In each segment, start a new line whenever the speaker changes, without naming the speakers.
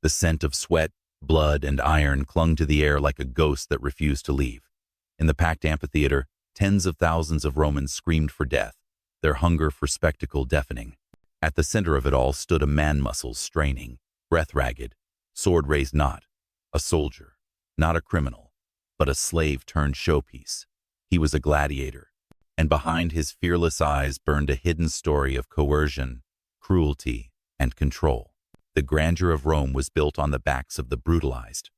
The scent of sweat, blood, and iron clung to the air like a ghost that refused to leave. In the packed amphitheater, tens of thousands of Romans screamed for death, their hunger for spectacle deafening. At the center of it all stood a man, muscles straining, breath ragged, sword raised not, a soldier, not a criminal, but a slave turned showpiece. He was a gladiator, and behind his fearless eyes burned a hidden story of coercion, cruelty, and control. The grandeur of Rome was built on the backs of the brutalized.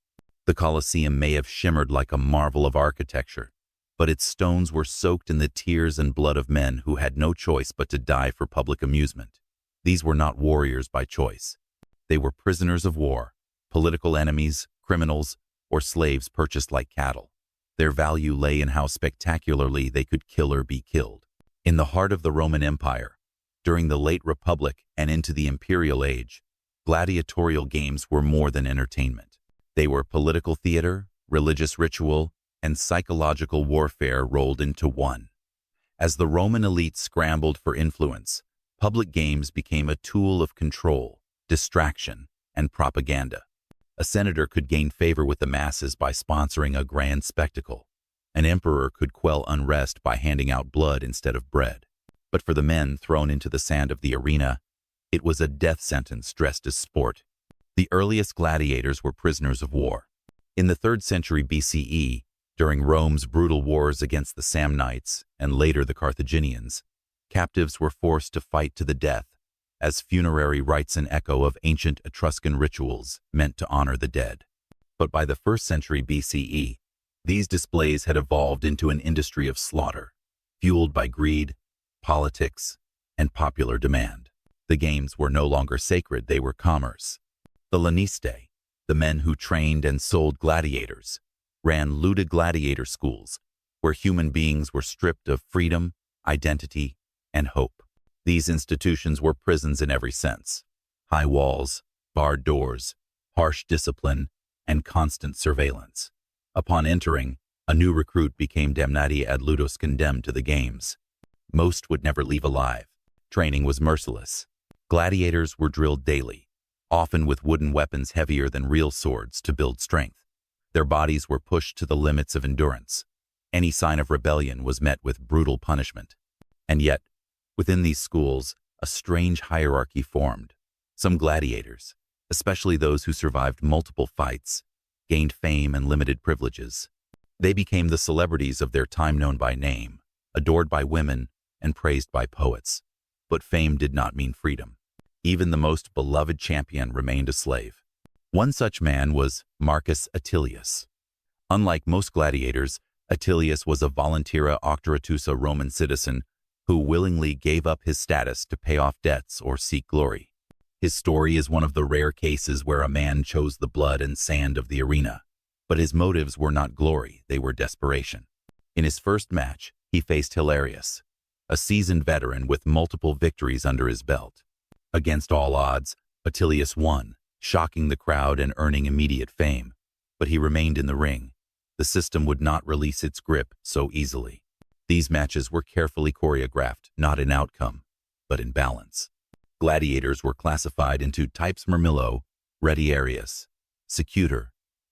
The Colosseum may have shimmered like a marvel of architecture, but its stones were soaked in the tears and blood of men who had no choice but to die for public amusement. These were not warriors by choice. They were prisoners of war, political enemies, criminals, or slaves purchased like cattle. Their value lay in how spectacularly they could kill or be killed. In the heart of the Roman Empire, during the late Republic and into the Imperial Age, gladiatorial games were more than entertainment. They were political theater, religious ritual, and psychological warfare rolled into one. As the Roman elite scrambled for influence, public games became a tool of control, distraction, and propaganda. A senator could gain favor with the masses by sponsoring a grand spectacle. An emperor could quell unrest by handing out blood instead of bread. But for the men thrown into the sand of the arena, it was a death sentence dressed as sport. The earliest gladiators were prisoners of war. In the 3rd century BCE, during Rome's brutal wars against the Samnites and later the Carthaginians, captives were forced to fight to the death as funerary rites, an echo of ancient Etruscan rituals meant to honor the dead. But by the 1st century BCE, these displays had evolved into an industry of slaughter, fueled by greed, politics, and popular demand. The games were no longer sacred, they were commerce. The lanistae, the men who trained and sold gladiators, ran looted gladiator schools, where human beings were stripped of freedom, identity, and hope. These institutions were prisons in every sense: high walls, barred doors, harsh discipline, and constant surveillance. Upon entering, a new recruit became damnati ad ludus, condemned to the games. Most would never leave alive. Training was merciless. Gladiators were drilled daily, often with wooden weapons heavier than real swords to build strength. Their bodies were pushed to the limits of endurance. Any sign of rebellion was met with brutal punishment. And yet, within these schools, a strange hierarchy formed. Some gladiators, especially those who survived multiple fights, gained fame and limited privileges. They became the celebrities of their time, known by name, adored by women, and praised by poets. But fame did not mean freedom. Even the most beloved champion remained a slave. One such man was Marcus Attilius. Unlike most gladiators, Attilius was a voluntaria auctoritus, a Roman citizen who willingly gave up his status to pay off debts or seek glory. His story is one of the rare cases where a man chose the blood and sand of the arena. But his motives were not glory, they were desperation. In his first match, he faced Hilarius, a seasoned veteran with multiple victories under his belt. Against all odds, Attilius won, shocking the crowd and earning immediate fame. But he remained in the ring. The system would not release its grip so easily. These matches were carefully choreographed, not in outcome, but in balance. Gladiators were classified into types: Murmillo, Retiarius, Secutor,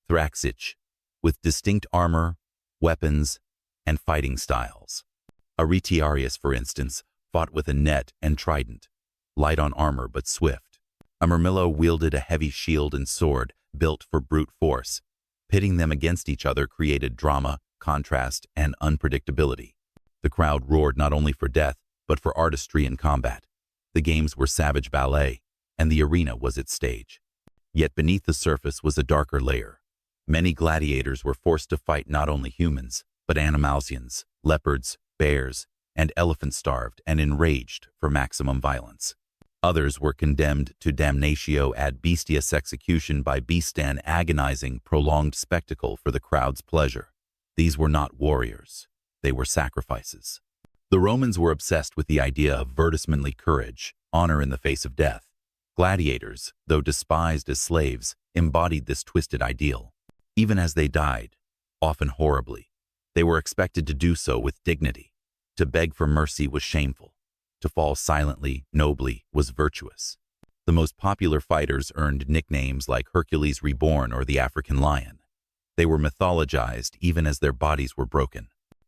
Thraxich, with distinct armor, weapons, and fighting styles. A Retiarius, for instance, fought with a net and trident, light on armor but swift. A Murmillo wielded a heavy shield and sword, built for brute force. Pitting them against each other created drama, contrast, and unpredictability. The crowd roared not only for death, but for artistry in combat. The games were savage ballet, and the arena was its stage. Yet beneath the surface was a darker layer. Many gladiators were forced to fight not only humans, but animalsians, leopards, bears, and elephants, starved and enraged for maximum violence. Others were condemned to damnatio ad bestias, execution by beast, an agonizing, prolonged spectacle for the crowd's pleasure. These were not warriors. They were sacrifices. The Romans were obsessed with the idea of vertismanly courage, honor in the face of death. Gladiators, though despised as slaves, embodied this twisted ideal. Even as they died, often horribly, they were expected to do so with dignity. To beg for mercy was shameful. To fall silently, nobly, was virtuous. The most popular fighters earned nicknames like Hercules Reborn or the African Lion. They were mythologized even as their bodies were broken.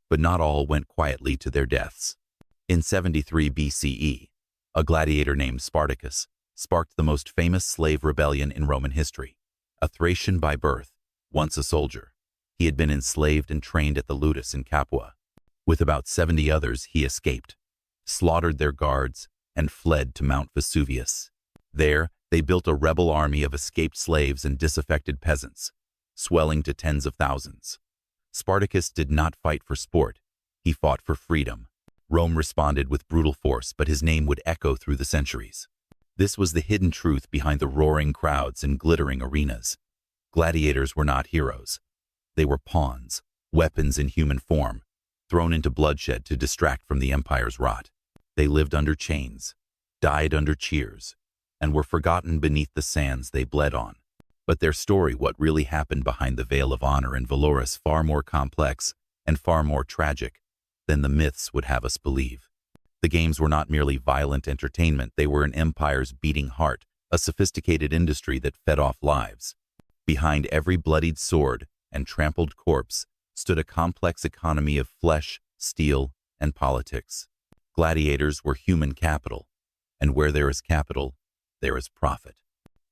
But not all went quietly to their deaths. In 73 BCE, a gladiator named Spartacus sparked the most famous slave rebellion in Roman history. A Thracian by birth, once a soldier, he had been enslaved and trained at the Ludus in Capua. With about 70 others, he escaped, slaughtered their guards, and fled to Mount Vesuvius. There, they built a rebel army of escaped slaves and disaffected peasants, swelling to tens of thousands. Spartacus did not fight for sport. He fought for freedom. Rome responded with brutal force, but his name would echo through the centuries. This was the hidden truth behind the roaring crowds and glittering arenas. Gladiators were not heroes. They were pawns, weapons in human form, thrown into bloodshed to distract from the empire's rot. They lived under chains, died under cheers, and were forgotten beneath the sands they bled on. But their story, what really happened behind the veil of honor and valor, is far more complex and far more tragic than the myths would have us believe. The games were not merely violent entertainment, they were an empire's beating heart, a sophisticated industry that fed off lives. Behind every bloodied sword and trampled corpse stood a complex economy of flesh, steel, and politics. Gladiators were human capital, and where there is capital, there is profit.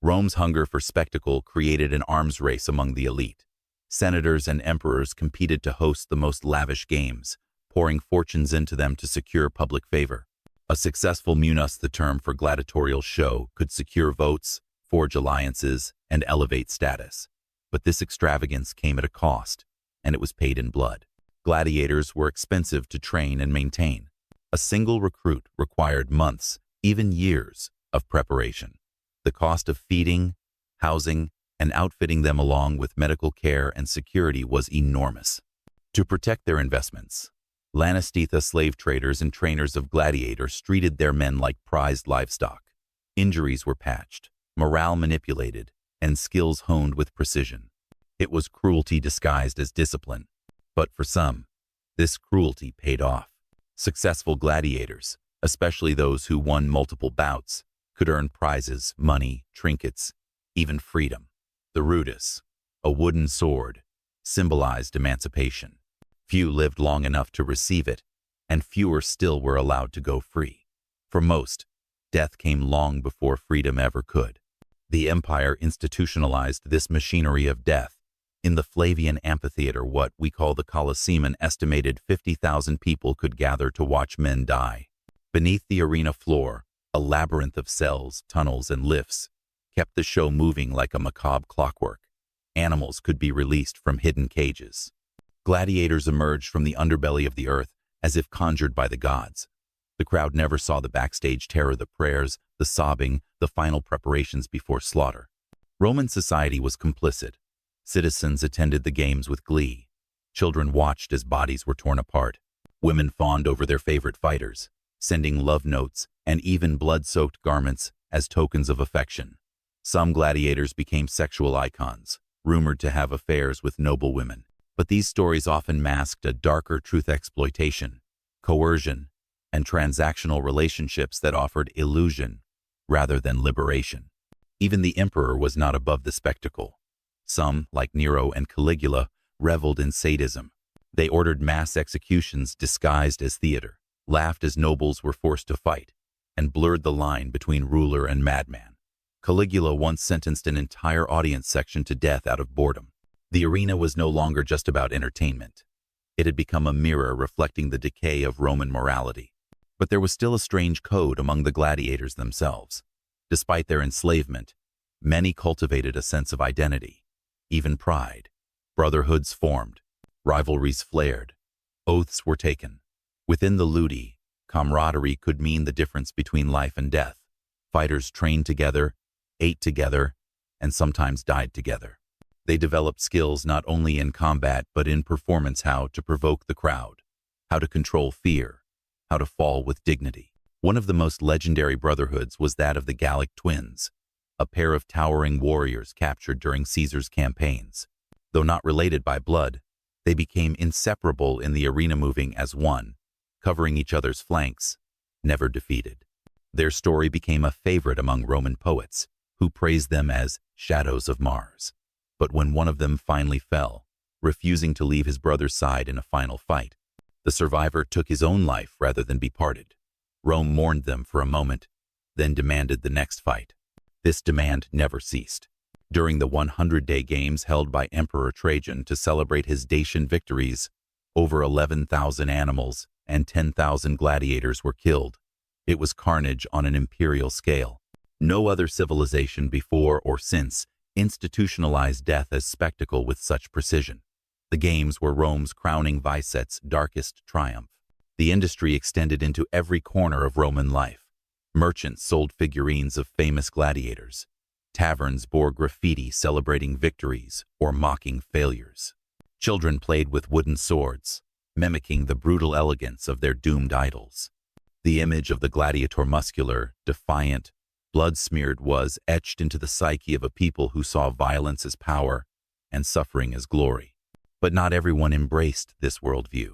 Rome's hunger for spectacle created an arms race among the elite. Senators and emperors competed to host the most lavish games, pouring fortunes into them to secure public favor. A successful munus, the term for gladiatorial show, could secure votes, forge alliances, and elevate status. But this extravagance came at a cost, and it was paid in blood. Gladiators were expensive to train and maintain. A single recruit required months, even years, of preparation. The cost of feeding, housing, and outfitting them along with medical care and security was enormous. To protect their investments, Lanesthetha slave traders and trainers of gladiators treated their men like prized livestock. Injuries were patched, morale manipulated, and skills honed with precision. It was cruelty disguised as discipline. But for some, this cruelty paid off. Successful gladiators, especially those who won multiple bouts, could earn prizes, money, trinkets, even freedom. The rudis, a wooden sword, symbolized emancipation. Few lived long enough to receive it, and fewer still were allowed to go free. For most, death came long before freedom ever could. The empire institutionalized this machinery of death. In the Flavian amphitheater, what we call the Colosseum, an estimated 50,000 people could gather to watch men die. Beneath the arena floor, a labyrinth of cells, tunnels, and lifts kept the show moving like a macabre clockwork. Animals could be released from hidden cages. Gladiators emerged from the underbelly of the earth as if conjured by the gods. The crowd never saw the backstage terror, the prayers, the sobbing, the final preparations before slaughter. Roman society was complicit. Citizens attended the games with glee. Children watched as bodies were torn apart. Women fawned over their favorite fighters, sending love notes and even blood-soaked garments as tokens of affection. Some gladiators became sexual icons, rumored to have affairs with noble women. But these stories often masked a darker truth: exploitation, coercion, and transactional relationships that offered illusion rather than liberation. Even the emperor was not above the spectacle. Some, like Nero and Caligula, reveled in sadism. They ordered mass executions disguised as theater, laughed as nobles were forced to fight, and blurred the line between ruler and madman. Caligula once sentenced an entire audience section to death out of boredom. The arena was no longer just about entertainment. It had become a mirror reflecting the decay of Roman morality. But there was still a strange code among the gladiators themselves. Despite their enslavement, many cultivated a sense of identity, even pride. Brotherhoods formed, rivalries flared, oaths were taken. Within the ludi, camaraderie could mean the difference between life and death. Fighters trained together, ate together, and sometimes died together. They developed skills not only in combat but in performance: how to provoke the crowd, how to control fear, how to fall with dignity. One of the most legendary brotherhoods was that of the Gallic twins, a pair of towering warriors captured during Caesar's campaigns. Though not related by blood, they became inseparable in the arena, moving as one, covering each other's flanks, never defeated. Their story became a favorite among Roman poets, who praised them as shadows of Mars. But when one of them finally fell, refusing to leave his brother's side in a final fight, the survivor took his own life rather than be parted. Rome mourned them for a moment, then demanded the next fight. This demand never ceased. During the 100-day games held by Emperor Trajan to celebrate his Dacian victories, over 11,000 animals and 10,000 gladiators were killed. It was carnage on an imperial scale. No other civilization before or since institutionalized death as spectacle with such precision. The games were Rome's crowning vice's darkest triumph. The industry extended into every corner of Roman life. Merchants sold figurines of famous gladiators. Taverns bore graffiti celebrating victories or mocking failures. Children played with wooden swords, mimicking the brutal elegance of their doomed idols. The image of the gladiator, muscular, defiant, blood-smeared, was etched into the psyche of a people who saw violence as power and suffering as glory. But not everyone embraced this worldview.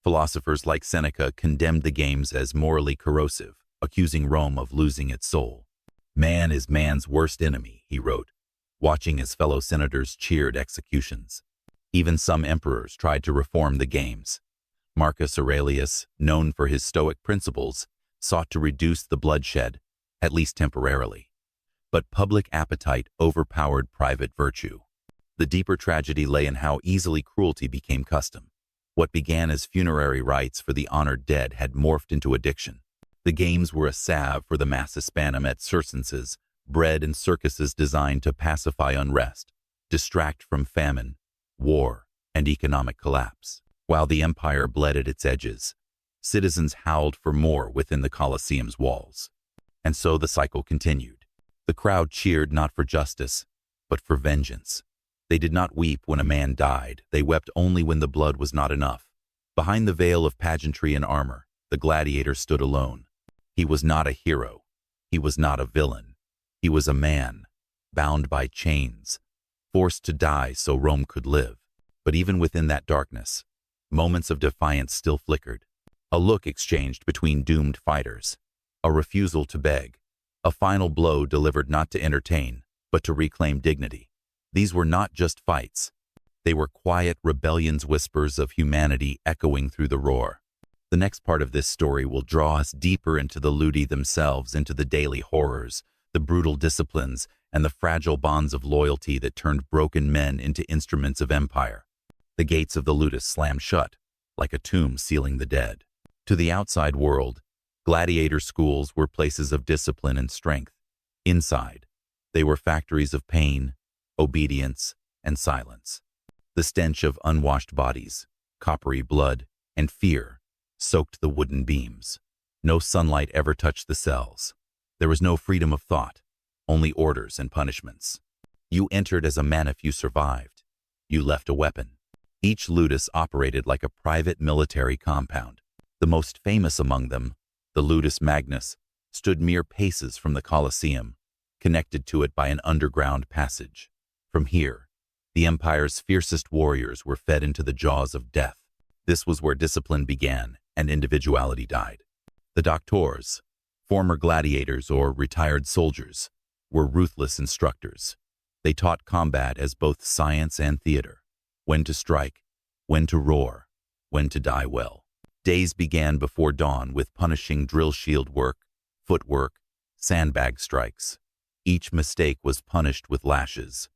Philosophers like Seneca condemned the games as morally corrosive, accusing Rome of losing its soul. "Man is man's worst enemy," he wrote, watching his fellow senators cheered executions. Even some emperors tried to reform the games. Marcus Aurelius, known for his Stoic principles, sought to reduce the bloodshed, at least temporarily. But public appetite overpowered private virtue. The deeper tragedy lay in how easily cruelty became custom. What began as funerary rites for the honored dead had morphed into addiction. The games were a salve for the mass hispanum at circenses, bred in circuses designed to pacify unrest, distract from famine, war, and economic collapse. While the empire bled at its edges, citizens howled for more within the Colosseum's walls. And so the cycle continued. The crowd cheered not for justice, but for vengeance. They did not weep when a man died. They wept only when the blood was not enough. Behind the veil of pageantry and armor, the gladiator stood alone. He was not a hero. He was not a villain. He was a man, bound by chains, forced to die so Rome could live. But even within that darkness, moments of defiance still flickered. A look exchanged between doomed fighters, a refusal to beg, a final blow delivered not to entertain, but to reclaim dignity. These were not just fights. They were quiet rebellions, whispers of humanity echoing through the roar. The next part of this story will draw us deeper into the ludi themselves, into the daily horrors, the brutal disciplines, and the fragile bonds of loyalty that turned broken men into instruments of empire. The gates of the ludus slammed shut, like a tomb sealing the dead. To the outside world, gladiator schools were places of discipline and strength. Inside, they were factories of pain, obedience, and silence. The stench of unwashed bodies, coppery blood, and fear soaked the wooden beams. No sunlight ever touched the cells. There was no freedom of thought, only orders and punishments. You entered as a man if you survived. You left a weapon. Each ludus operated like a private military compound. The most famous among them, the Ludus Magnus, stood mere paces from the Colosseum, connected to it by an underground passage. From here, the empire's fiercest warriors were fed into the jaws of death. This was where discipline began and individuality died. The doctors, former gladiators or retired soldiers, were ruthless instructors. They taught combat as both science and theater, when to strike, when to roar, when to die well. Days began before dawn with punishing drill shield work, footwork, sandbag strikes. Each mistake was punished with lashes.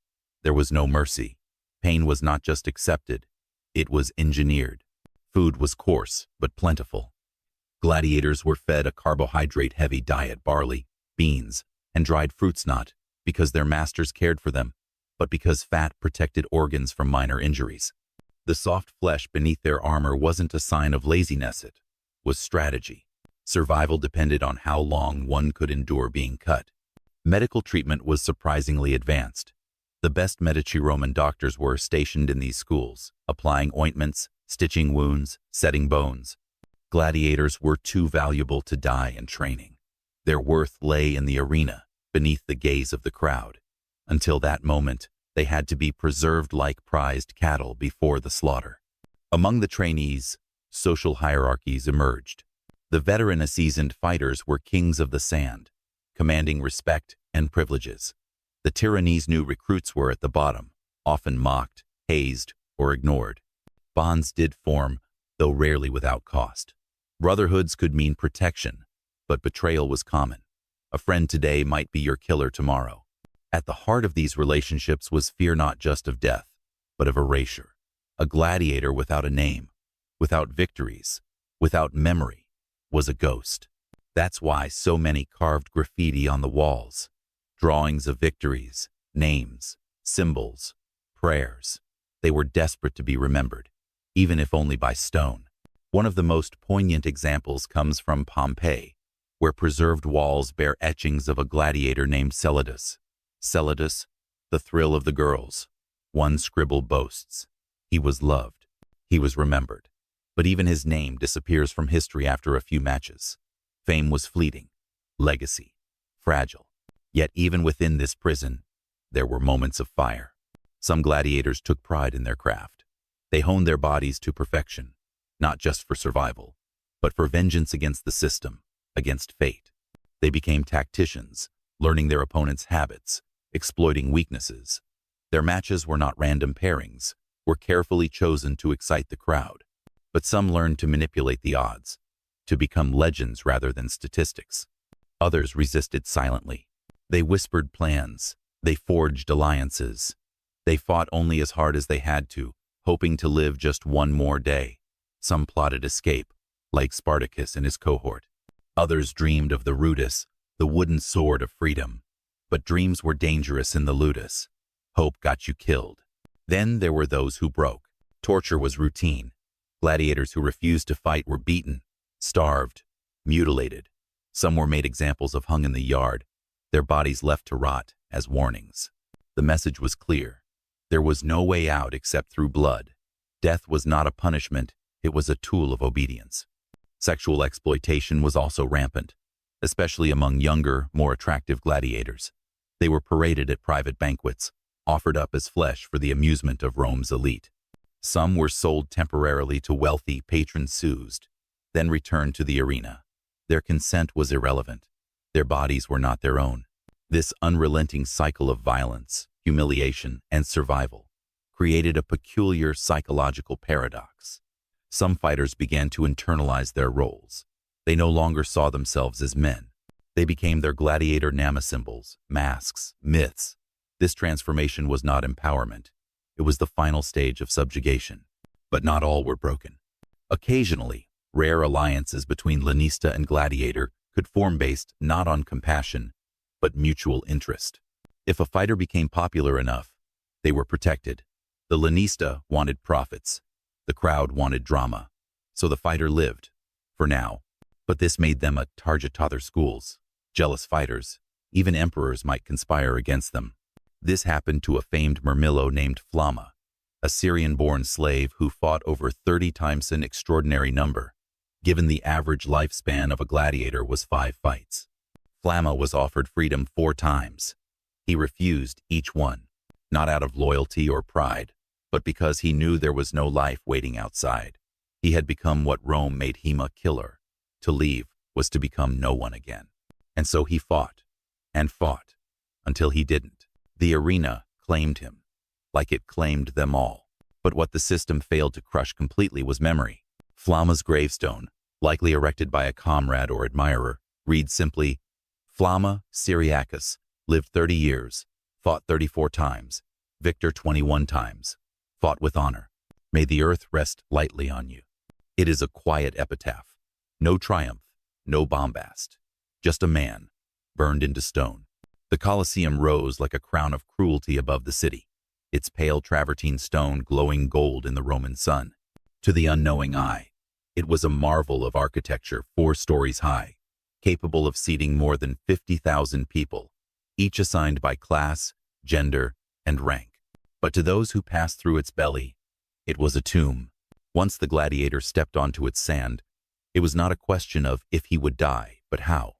There was no mercy. Pain was not just accepted, it was engineered. Food was coarse but plentiful. Gladiators were fed a carbohydrate-heavy diet, barley, beans, and dried fruits, not because their masters cared for them, but because fat protected organs from minor injuries. The soft flesh beneath their armor wasn't a sign of laziness, it was strategy. Survival depended on how long one could endure being cut. Medical treatment was surprisingly advanced. The best Medici Roman doctors were stationed in these schools, applying ointments, stitching wounds, setting bones. Gladiators were too valuable to die in training. Their worth lay in the arena, beneath the gaze of the crowd. Until that moment, they had to be preserved like prized cattle before the slaughter. Among the trainees, social hierarchies emerged. The veteran and seasoned fighters were kings of the sand, commanding respect and privileges. The Tyrannese new recruits were at the bottom, often mocked, hazed, or ignored. Bonds did form, though rarely without cost. Brotherhoods could mean protection, but betrayal was common. A friend today might be your killer tomorrow. At the heart of these relationships was fear not just of death, but of erasure. A gladiator without a name, without victories, without memory, was a ghost. That's why so many carved graffiti on the walls, drawings of victories, names, symbols, prayers. They were desperate to be remembered, even if only by stone. One of the most poignant examples comes from Pompeii, where preserved walls bear etchings of a gladiator named Celadus. Celadus, the thrill of the girls. One scribble boasts. He was loved. He was remembered. But even his name disappears from history after a few matches. Fame was fleeting. Legacy, fragile. Yet even within this prison, there were moments of fire. Some gladiators took pride in their craft. They honed their bodies to perfection, not just for survival, but for vengeance against the system, against fate. They became tacticians, learning their opponents' habits, exploiting weaknesses. Their matches were not random pairings, were carefully chosen to excite the crowd. But some learned to manipulate the odds, to become legends rather than statistics. Others resisted silently. They whispered plans. They forged alliances. They fought only as hard as they had to, hoping to live just one more day. Some plotted escape, like Spartacus and his cohort. Others dreamed of the rudis, the wooden sword of freedom. But dreams were dangerous in the ludus. Hope got you killed. Then there were those who broke. Torture was routine. Gladiators who refused to fight were beaten, starved, mutilated. Some were made examples of, hung in the yard, their bodies left to rot as warnings. The message was clear. There was no way out except through blood. Death was not a punishment, it was a tool of obedience. Sexual exploitation was also rampant, especially among younger, more attractive gladiators. They were paraded at private banquets, offered up as flesh for the amusement of Rome's elite. Some were sold temporarily to wealthy patrons soused, then returned to the arena. Their consent was irrelevant. Their bodies were not their own. This unrelenting cycle of violence, humiliation, and survival created a peculiar psychological paradox. Some fighters began to internalize their roles. They no longer saw themselves as men. They became their gladiator namasymbols, masks, myths. This transformation was not empowerment. It was the final stage of subjugation. But not all were broken. Occasionally, rare alliances between lanista and gladiator could form based not on compassion, but mutual interest. If a fighter became popular enough, they were protected. The lanista wanted profits. The crowd wanted drama. So the fighter lived, for now. But this made them a target to other schools. Jealous fighters, even emperors might conspire against them. This happened to a famed Murmillo named Flamma, a Syrian-born slave who fought over 30 times an extraordinary number, given the average lifespan of a gladiator was 5 fights. Flamma was offered freedom 4 times. He refused each one, not out of loyalty or pride, but because he knew there was no life waiting outside. He had become what Rome made him a killer. To leave was to become no one again. And so he fought, and fought, until he didn't. The arena claimed him, like it claimed them all. But what the system failed to crush completely was memory. Flamma's gravestone, likely erected by a comrade or admirer, reads simply, Flamma Syriacus, lived 30 years, fought 34 times, victor 21 times, fought with honor. May the earth rest lightly on you. It is a quiet epitaph. No triumph, no bombast. Just a man, burned into stone. The Colosseum rose like a crown of cruelty above the city, its pale travertine stone glowing gold in the Roman sun. To the unknowing eye, it was a marvel of architecture 4 stories high, capable of seating more than 50,000 people, each assigned by class, gender, and rank. But to those who passed through its belly, it was a tomb. Once the gladiator stepped onto its sand, it was not a question of if he would die, but how.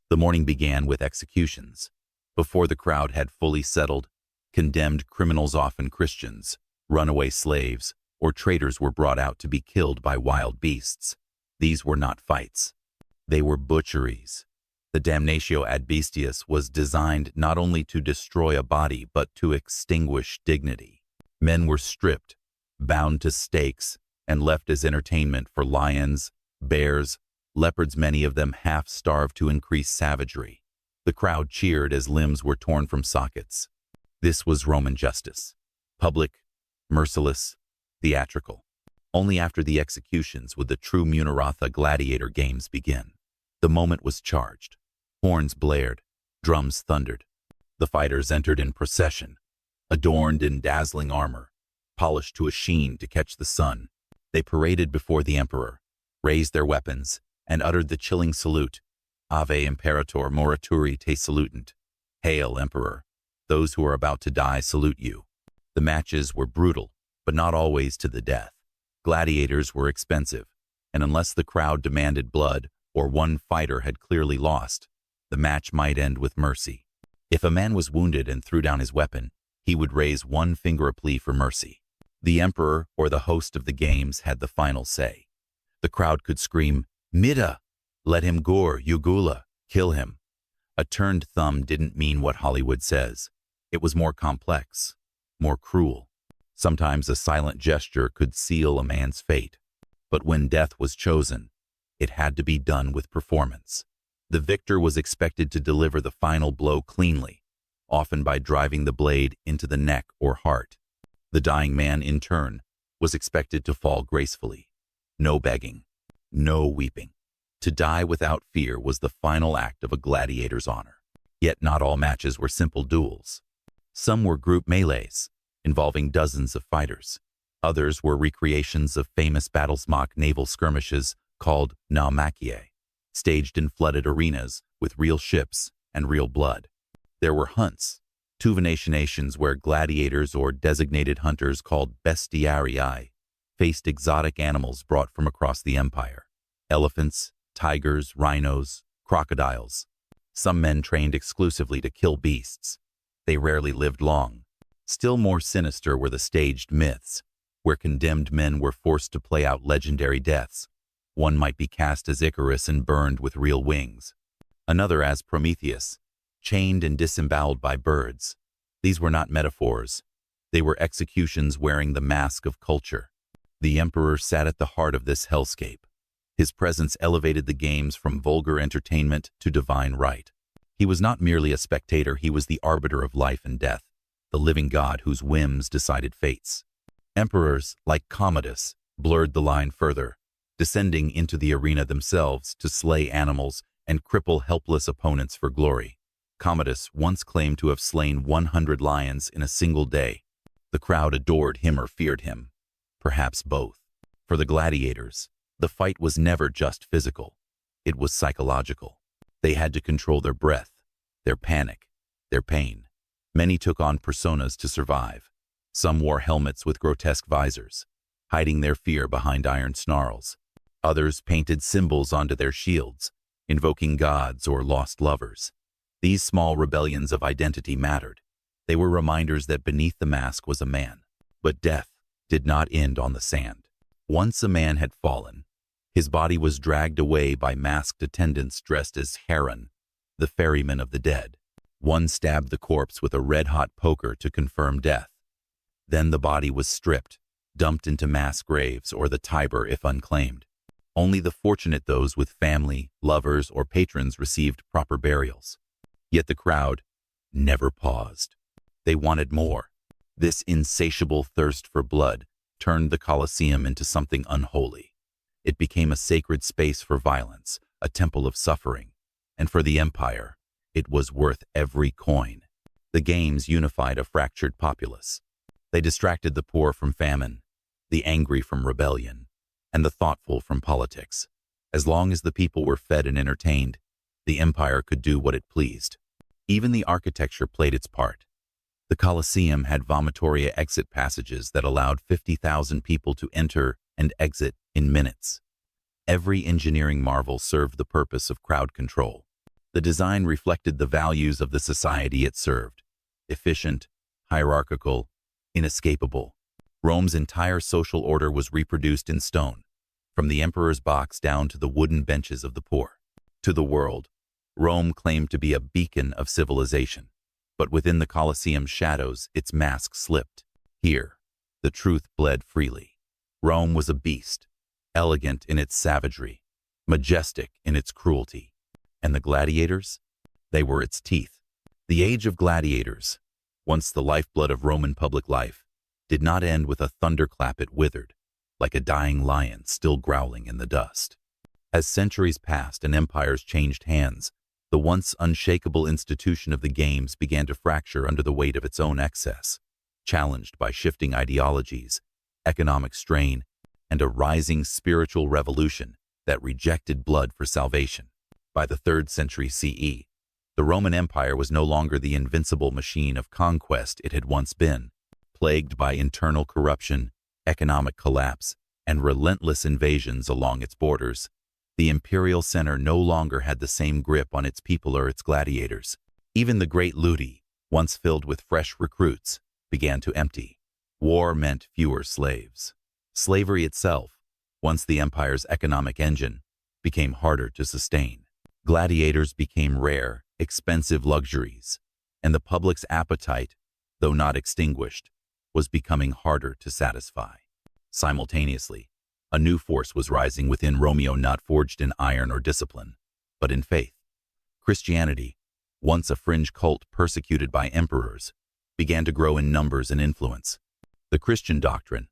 The morning began with executions. Before the crowd had fully settled, condemned criminals, often Christians, runaway slaves, or traitors, were brought out to be killed by wild beasts. These were not fights. They were butcheries. The damnatio ad bestias was designed not only to destroy a body, but to extinguish dignity. Men were stripped, bound to stakes, and left as entertainment for lions, bears, leopards, many of them half-starved to increase savagery. The crowd cheered as limbs were torn from sockets. This was Roman justice. Public, merciless, theatrical. Only after the executions would the true Munaratha gladiator games begin. The moment was charged. Horns blared, drums thundered. The fighters entered in procession, adorned in dazzling armor, polished to a sheen to catch the sun. They paraded before the emperor, raised their weapons, and uttered the chilling salute, Ave Imperator morituri te salutant. Hail, Emperor. Those who are about to die salute you. The matches were brutal, but not always to the death. Gladiators were expensive, and unless the crowd demanded blood or one fighter had clearly lost, the match might end with mercy. If a man was wounded and threw down his weapon, he would raise one finger a plea for mercy. The emperor or the host of the games had the final say. The crowd could scream, Mida! Let him gore, Ugula! Kill him! A turned thumb didn't mean what Hollywood says. It was more complex, more cruel. Sometimes a silent gesture could seal a man's fate. But when death was chosen, it had to be done with performance. The victor was expected to deliver the final blow cleanly, often by driving the blade into the neck or heart. The dying man, in turn, was expected to fall gracefully. No begging, no weeping. To die without fear was the final act of a gladiator's honor. Yet not all matches were simple duels. Some were group melees, involving dozens of fighters. Others were recreations of famous battles, mock naval skirmishes called naumachia, staged in flooded arenas with real ships and real blood. There were hunts, tuvinationations where gladiators or designated hunters called bestiarii faced exotic animals brought from across the empire. Elephants, tigers, rhinos, crocodiles. Some men trained exclusively to kill beasts. They rarely lived long. Still more sinister were the staged myths, where condemned men were forced to play out legendary deaths. One might be cast as Icarus and burned with real wings. Another as Prometheus, chained and disemboweled by birds. These were not metaphors. They were executions wearing the mask of culture. The emperor sat at the heart of this hellscape. His presence elevated the games from vulgar entertainment to divine right. He was not merely a spectator, he was the arbiter of life and death, the living god whose whims decided fates. Emperors, like Commodus, blurred the line further, descending into the arena themselves to slay animals and cripple helpless opponents for glory. Commodus once claimed to have slain 100 lions in a single day. The crowd adored him or feared him, perhaps both. For the gladiators, the fight was never just physical. It was psychological. They had to control their breath, their panic, their pain. Many took on personas to survive. Some wore helmets with grotesque visors, hiding their fear behind iron snarls. Others painted symbols onto their shields, invoking gods or lost lovers. These small rebellions of identity mattered. They were reminders that beneath the mask was a man. But death did not end on the sand. Once a man had fallen, his body was dragged away by masked attendants dressed as Charon, the ferryman of the dead. One stabbed the corpse with a red-hot poker to confirm death. Then the body was stripped, dumped into mass graves or the Tiber if unclaimed. Only the fortunate, those with family, lovers, or patrons, received proper burials. Yet the crowd never paused. They wanted more. This insatiable thirst for blood turned the Colosseum into something unholy. It became a sacred space for violence, a temple of suffering. And for the empire, it was worth every coin. The games unified a fractured populace. They distracted the poor from famine, the angry from rebellion, and the thoughtful from politics. As long as the people were fed and entertained, the empire could do what it pleased. Even the architecture played its part. The Colosseum had vomitoria exit passages that allowed 50,000 people to enter and exit in minutes. Every engineering marvel served the purpose of crowd control. The design reflected the values of the society it served: efficient, hierarchical, inescapable. Rome's entire social order was reproduced in stone, from the emperor's box down to the wooden benches of the poor. To the world, Rome claimed to be a beacon of civilization, but within the Colosseum's shadows, its mask slipped. Here, the truth bled freely. Rome was a beast, elegant in its savagery, majestic in its cruelty. And the gladiators? They were its teeth. The age of gladiators, once the lifeblood of Roman public life, did not end with a thunderclap. It withered, like a dying lion still growling in the dust. As centuries passed and empires changed hands, the once unshakable institution of the games began to fracture under the weight of its own excess, challenged by shifting ideologies, economic strain, and a rising spiritual revolution that rejected blood for salvation. By the 3rd century CE, the Roman Empire was no longer the invincible machine of conquest it had once been. Plagued by internal corruption, economic collapse, and relentless invasions along its borders, the imperial center no longer had the same grip on its people or its gladiators. Even the great ludi, once filled with fresh recruits, began to empty. War meant fewer slaves. Slavery itself, once the empire's economic engine, became harder to sustain. Gladiators became rare, expensive luxuries, and the public's appetite, though not extinguished, was becoming harder to satisfy. Simultaneously, a new force was rising within Rome, not forged in iron or discipline, but in faith. Christianity, once a fringe cult persecuted by emperors, began to grow in numbers and influence. The Christian doctrine,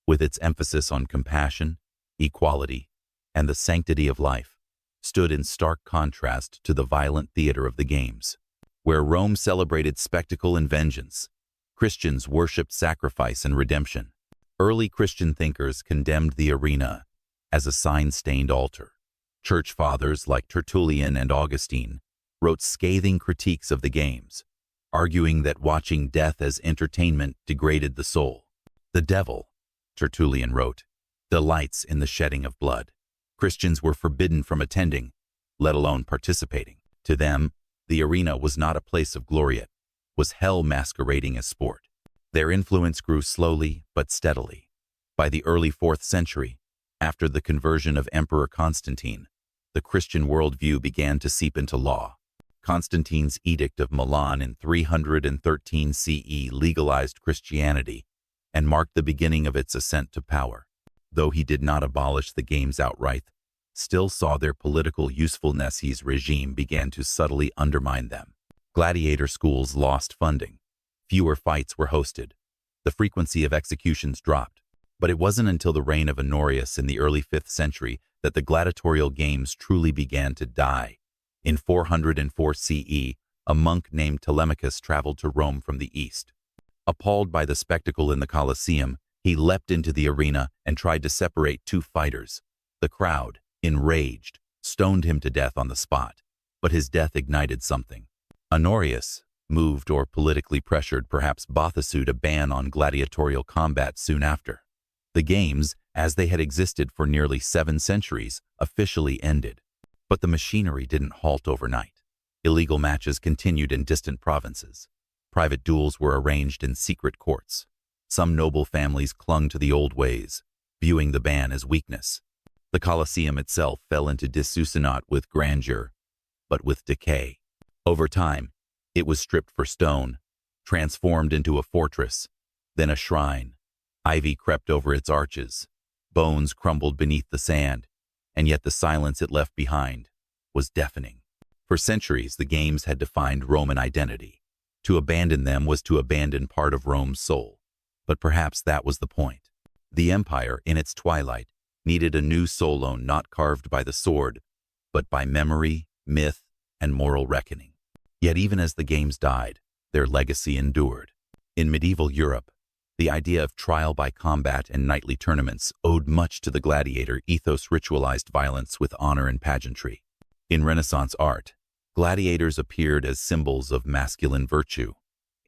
with its emphasis on compassion, equality, and the sanctity of life, stood in stark contrast to the violent theater of the games. Where Rome celebrated spectacle and vengeance, Christians worshipped sacrifice and redemption. Early Christian thinkers condemned the arena as a sign-stained altar. Church fathers like Tertullian and Augustine wrote scathing critiques of the games, arguing that watching death as entertainment degraded the soul. The devil, Tertullian wrote, delights in the shedding of blood. Christians were forbidden from attending, let alone participating. To them, the arena was not a place of glory, it was hell masquerading as sport. Their influence grew slowly but steadily. By the early 4th century, after the conversion of Emperor Constantine, the Christian worldview began to seep into law. Constantine's Edict of Milan in 313 CE legalized Christianity and marked the beginning of its ascent to power. Though he did not abolish the games outright, still saw their political usefulness. His regime began to subtly undermine them. Gladiator schools lost funding. Fewer fights were hosted. The frequency of executions dropped. But it wasn't until the reign of Honorius in the early 5th century that the gladiatorial games truly began to die. In 404 CE, a monk named Telemachus traveled to Rome from the east. Appalled by the spectacle in the Colosseum, he leapt into the arena and tried to separate two fighters. The crowd, enraged, stoned him to death on the spot. But his death ignited something. Honorius, moved or politically pressured, perhaps issued a ban on gladiatorial combat soon after. The games, as they had existed for nearly 7 centuries, officially ended. But the machinery didn't halt overnight. Illegal matches continued in distant provinces. Private duels were arranged in secret courts. Some noble families clung to the old ways, viewing the ban as weakness. The Colosseum itself fell into disuse not with grandeur, but with decay. Over time, it was stripped for stone, transformed into a fortress, then a shrine. Ivy crept over its arches, bones crumbled beneath the sand, and yet the silence it left behind was deafening. For centuries, the games had defined Roman identity. To abandon them was to abandon part of Rome's soul. But perhaps that was the point. The empire, in its twilight, needed a new Solon not carved by the sword, but by memory, myth, and moral reckoning. Yet even as the games died, their legacy endured. In medieval Europe, the idea of trial by combat and knightly tournaments owed much to the gladiator ethos, ritualized violence with honor and pageantry. In Renaissance art, gladiators appeared as symbols of masculine virtue.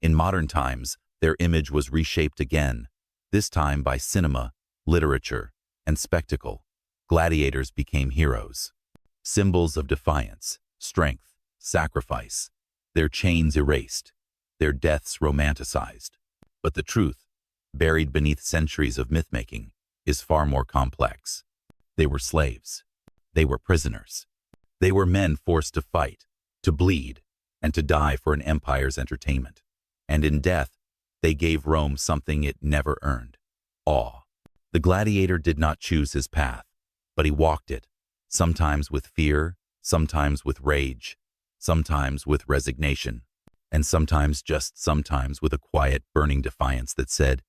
In modern times, their image was reshaped again, this time by cinema, literature, and spectacle. Gladiators became heroes, symbols of defiance, strength, sacrifice, their chains erased, their deaths romanticized. But the truth, buried beneath centuries of myth-making, is far more complex. They were slaves. They were prisoners. They were men forced to fight, to bleed, and to die for an empire's entertainment. And in death, they gave Rome something it never earned: awe. The gladiator did not choose his path, but he walked it, sometimes with fear, sometimes with rage, sometimes with resignation, and just sometimes with a quiet, burning defiance that said,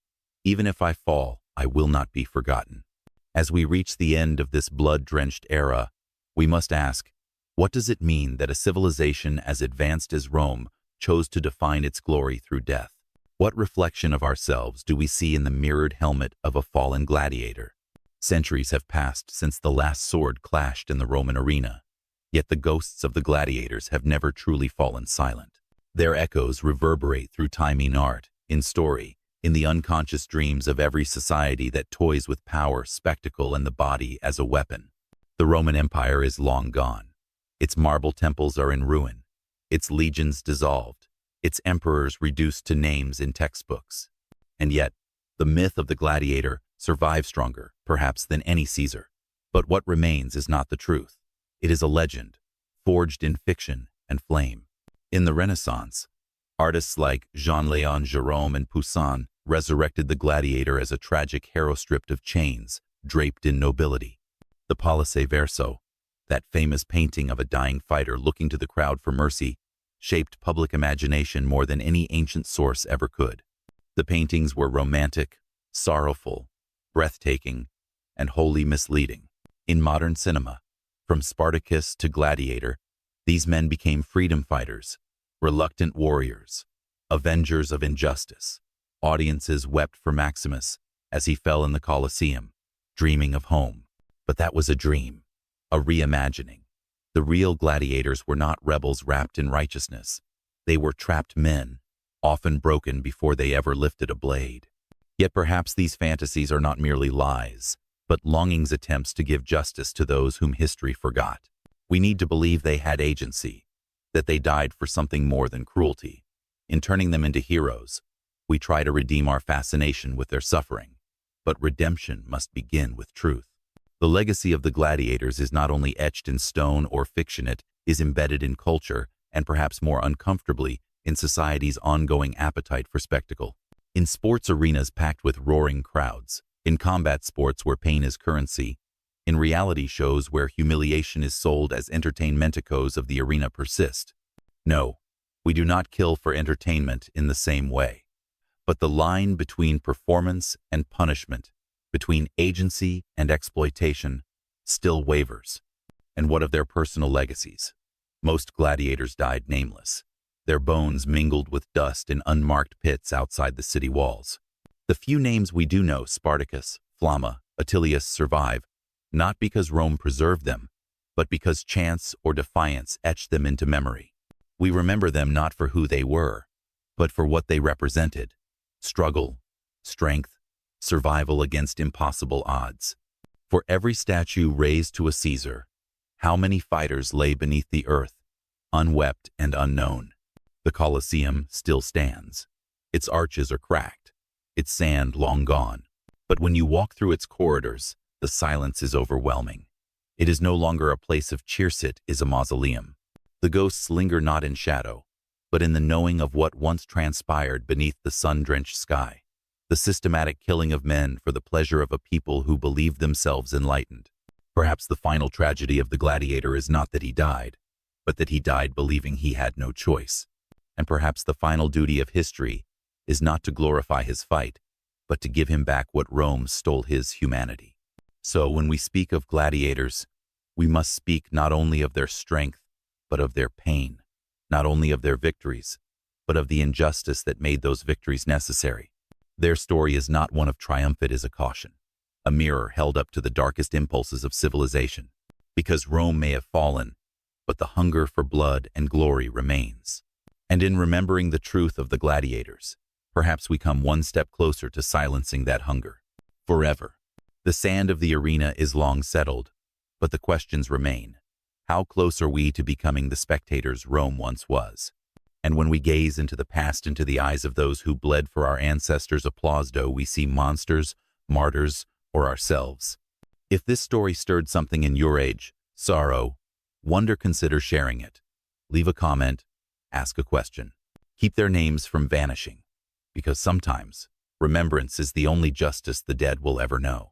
"Even if I fall, I will not be forgotten." As we reach the end of this blood-drenched era, we must ask, what does it mean that a civilization as advanced as Rome chose to define its glory through death? What reflection of ourselves do we see in the mirrored helmet of a fallen gladiator? Centuries have passed since the last sword clashed in the Roman arena, yet the ghosts of the gladiators have never truly fallen silent. Their echoes reverberate through time in art, in story, in the unconscious dreams of every society that toys with power, spectacle, and the body as a weapon. The Roman Empire is long gone. Its marble temples are in ruin, its legions dissolved, its emperors reduced to names in textbooks. And yet, the myth of the gladiator survives stronger, perhaps, than any Caesar. But what remains is not the truth. It is a legend, forged in fiction and flame. In the Renaissance, artists like Jean-Léon Gérôme and Poussin resurrected the gladiator as a tragic hero stripped of chains, draped in nobility. The Palisse Verso, that famous painting of a dying fighter looking to the crowd for mercy, shaped public imagination more than any ancient source ever could. The paintings were romantic, sorrowful, breathtaking, and wholly misleading. In modern cinema, from Spartacus to Gladiator, these men became freedom fighters, reluctant warriors, avengers of injustice. Audiences wept for Maximus as he fell in the Colosseum, dreaming of home. But that was a dream, a reimagining. The real gladiators were not rebels wrapped in righteousness. They were trapped men, often broken before they ever lifted a blade. Yet perhaps these fantasies are not merely lies, but longing's attempts to give justice to those whom history forgot. We need to believe they had agency, that they died for something more than cruelty. In turning them into heroes, we try to redeem our fascination with their suffering. But redemption must begin with truth. The legacy of the gladiators is not only etched in stone or fiction, it is embedded in culture, and perhaps more uncomfortably, in society's ongoing appetite for spectacle. In sports arenas packed with roaring crowds, in combat sports where pain is currency, in reality shows where humiliation is sold as entertainmenticos of the arena persist. No, we do not kill for entertainment in the same way. But the line between performance and punishment, between agency and exploitation, still wavers. And what of their personal legacies? Most gladiators died nameless, their bones mingled with dust in unmarked pits outside the city walls. The few names we do know, Spartacus, Flamma, Attilius, survive, not because Rome preserved them, but because chance or defiance etched them into memory. We remember them not for who they were, but for what they represented: struggle, strength, survival against impossible odds. For every statue raised to a Caesar, how many fighters lay beneath the earth, unwept and unknown? The Colosseum still stands. Its arches are cracked, its sand long gone. But when you walk through its corridors, the silence is overwhelming. It is no longer a place of cheers, it is a mausoleum. The ghosts linger not in shadow, but in the knowing of what once transpired beneath the sun-drenched sky. The systematic killing of men for the pleasure of a people who believed themselves enlightened. Perhaps the final tragedy of the gladiator is not that he died, but that he died believing he had no choice. And perhaps the final duty of history is not to glorify his fight, but to give him back what Rome stole: his humanity. So when we speak of gladiators, we must speak not only of their strength, but of their pain, not only of their victories, but of the injustice that made those victories necessary. Their story is not one of triumph, it is a caution, a mirror held up to the darkest impulses of civilization. Because Rome may have fallen, but the hunger for blood and glory remains. And in remembering the truth of the gladiators, perhaps we come one step closer to silencing that hunger forever. The sand of the arena is long settled, but the questions remain. How close are we to becoming the spectators Rome once was? And when we gaze into the past, into the eyes of those who bled for our ancestors' applause, do we see monsters, martyrs, or ourselves? If this story stirred something in your age, sorrow, wonder, consider sharing it. Leave a comment, ask a question. Keep their names from vanishing, because sometimes remembrance is the only justice the dead will ever know.